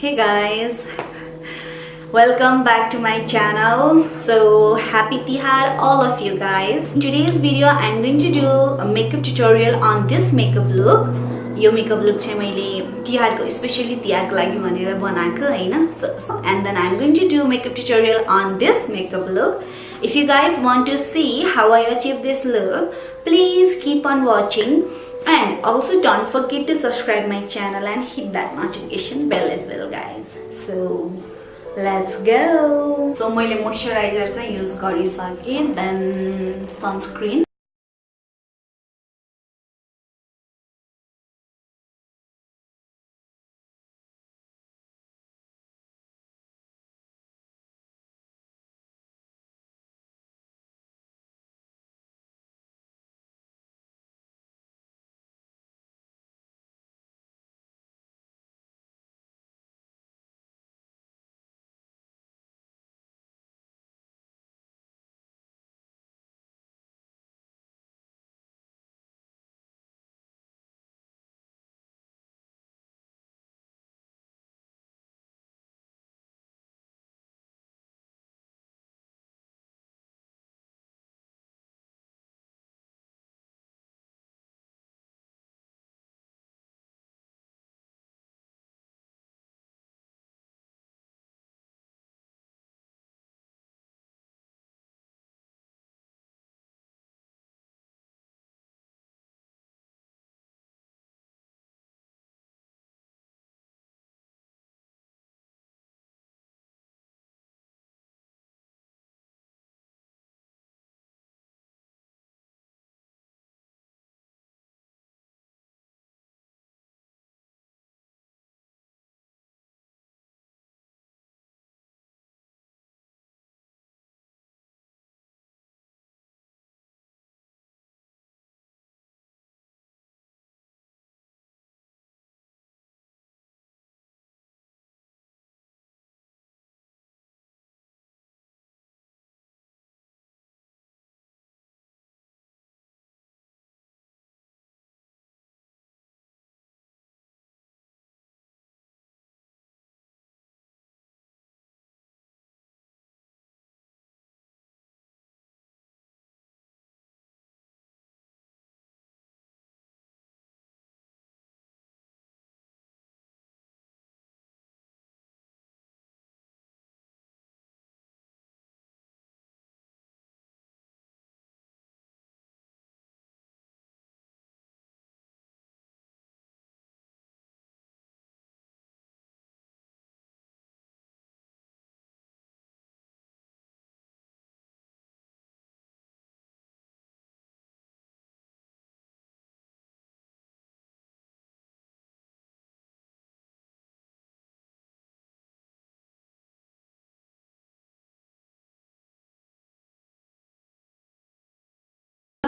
Hey guys, welcome back to my channel. So happy Tihar all of you guys. In today's video I'm going to do a makeup tutorial on this makeup look. Yo makeup look चाहिँ मैले तिहारको specially तिहारको लागि भनेर बनाएको हैन. And then I'm going to do makeup tutorial on this makeup look. If you guys want to see how I achieve this look, please keep on watching. And also don't forget to subscribe my channel and hit that notification bell as well guys. So let's go. So मैले moisturizer चाहिँ use गरिसके, then sunscreen.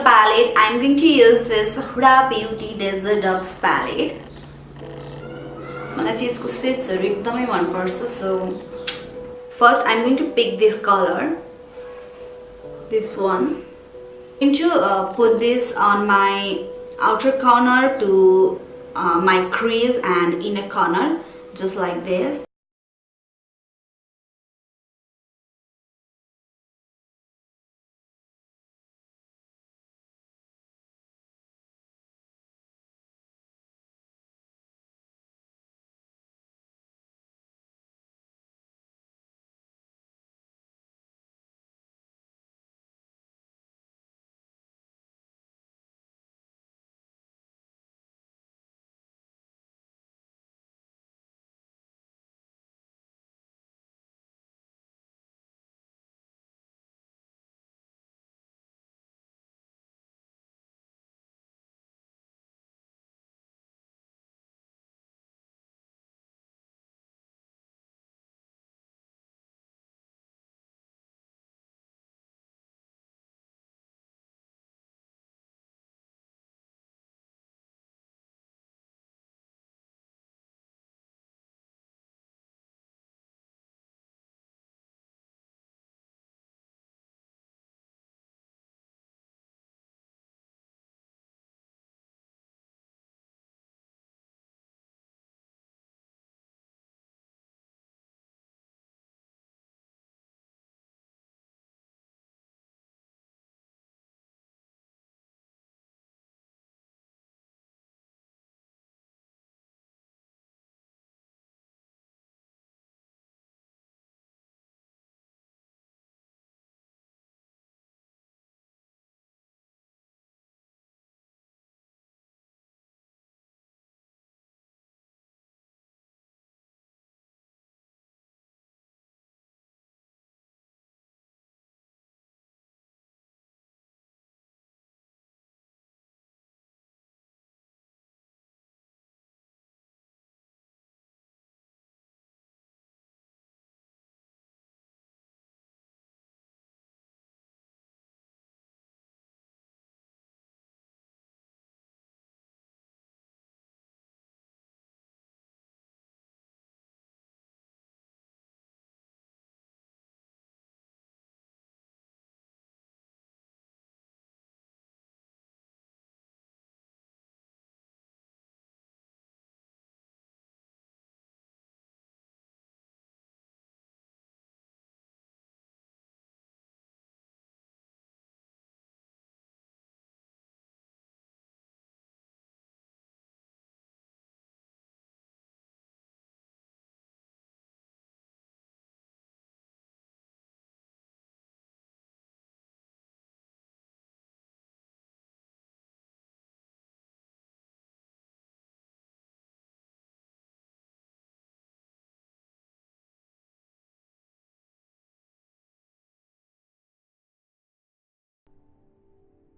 Palette, I'm going to use this Huda Beauty Desert Dogs palette. मलाई चाहिँ यसको शेड्सहरु एकदमै मन पर्छ. So first I'm going to pick this color, this one. I'm going to put this on my outer corner to my crease and inner corner, just like this.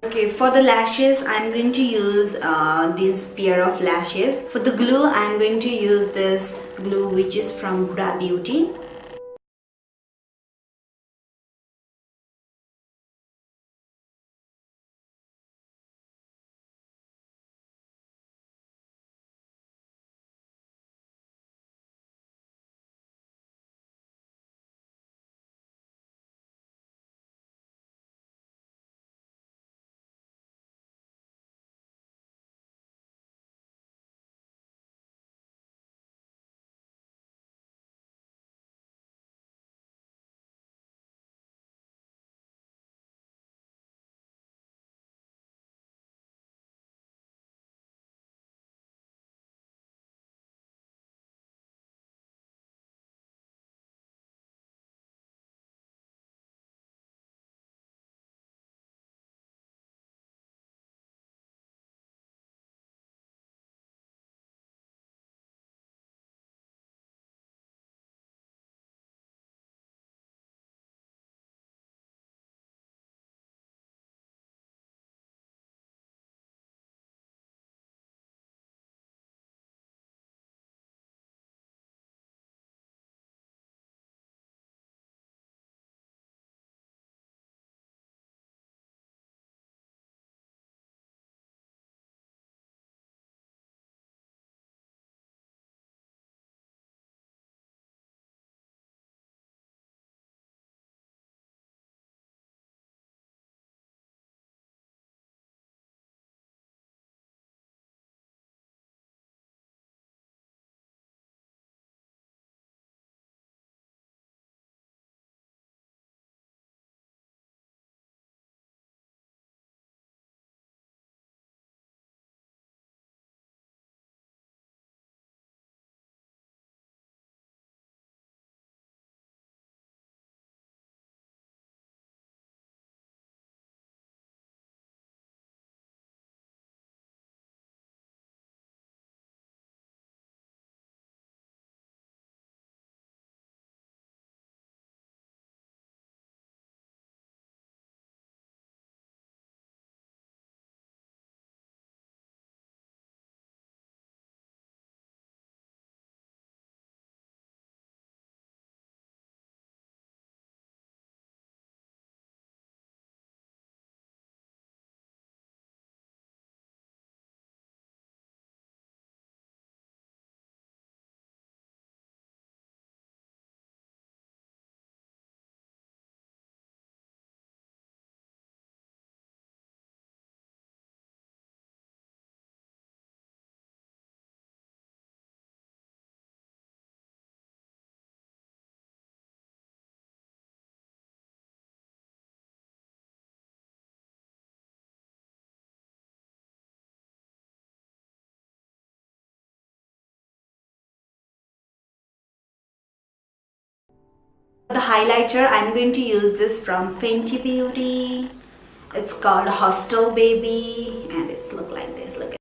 Okay, for the lashes, I'm going to use this pair of lashes. For the glue, I'm going to use this glue which is from Huda Beauty. The highlighter, I'm going to use this from Fenty Beauty. It's called Hostel Baby and it's look like this. Look